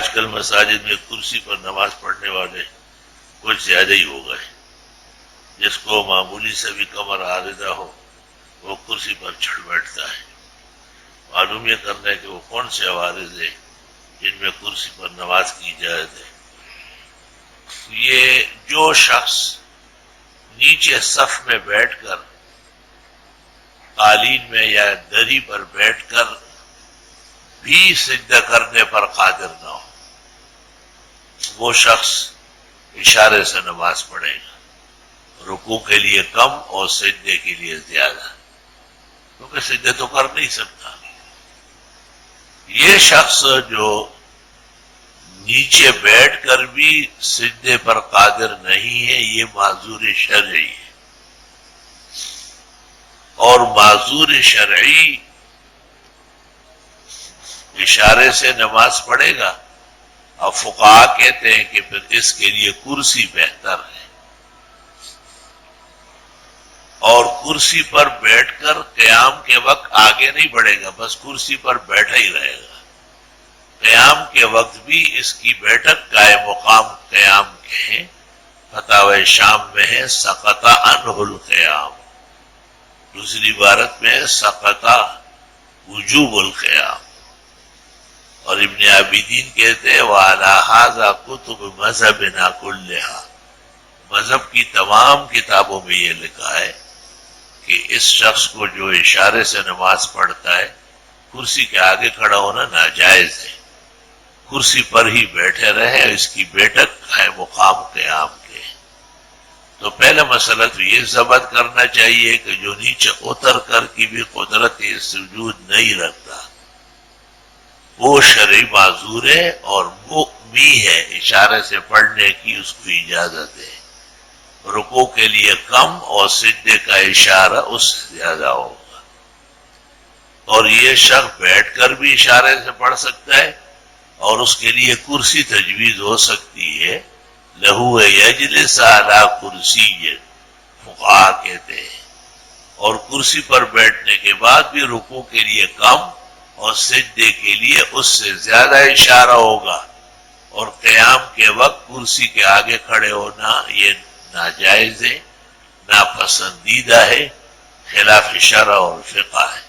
آج کل مساجد میں کرسی پر نماز پڑھنے والے کچھ زیادہ ہی ہو گئے. جس کو معمولی سے بھی کمر عارضہ ہو وہ کرسی پر چڑھ بیٹھتا ہے. معلوم یہ کرنا ہے کہ وہ کون سے عوارض ہیں جن میں کرسی پر نماز کی اجازت ہے. یہ جو شخص نیچے صف میں بیٹھ کر قالین میں یا دری پر بیٹھ کر بھی سجدہ کرنے پر قادر نہ ہو وہ شخص اشارے سے نماز پڑھے گا. رکوع کے لیے کم اور سجدے کے لیے زیادہ، کیونکہ سجدے تو کر نہیں سکتا. یہ شخص جو نیچے بیٹھ کر بھی سجدے پر قادر نہیں ہے یہ معذور شرعی ہے. اور معذور شرعی اشارے سے نماز پڑھے گا. اب فقہا کہتے ہیں کہ پھر اس کے لیے کرسی بہتر ہے، اور کرسی پر بیٹھ کر قیام کے وقت آگے نہیں بڑھے گا، بس کرسی پر بیٹھا ہی رہے گا. قیام کے وقت بھی اس کی بیٹھک قائم مقام قیام کے فتاوی شام میں ہے سقط عنہ القیام. دوسری عبارت میں سقط وجوب القیام. اور ابن عابدین کہتے ہیں وعلی ھذا کتب مذہبنا کلھا، مذہب کی تمام کتابوں میں یہ لکھا ہے کہ اس شخص کو جو اشارے سے نماز پڑھتا ہے کرسی کے آگے کھڑا ہونا ناجائز ہے. کرسی پر ہی بیٹھے رہے، اس کی بیٹھک ہے مقام قیام کے. تو پہلا مسئلہ تو یہ ثابت کرنا چاہیے کہ جو نیچے اتر کر کی بھی قدرت سجود نہیں رکھتا وہ شرعی معذور ہے اور مؤمی ہے، اشارے سے پڑھنے کی اس کو اجازت ہے. رکوع کے لیے کم اور سجدے کا اشارہ اس سے زیادہ ہوگا. اور یہ شخص بیٹھ کر بھی اشارے سے پڑھ سکتا ہے اور اس کے لیے کرسی تجویز ہو سکتی ہے. لہو یجلس علی کرسی فقہا کہتے ہیں. اور کرسی پر بیٹھنے کے بعد بھی رکوع کے لیے کم اور سجدے کے لیے اس سے زیادہ اشارہ ہوگا. اور قیام کے وقت کرسی کے آگے کھڑے ہونا یہ ناجائز ہے، ناپسندیدہ ہے، خلاف شرع اور فقہ ہے.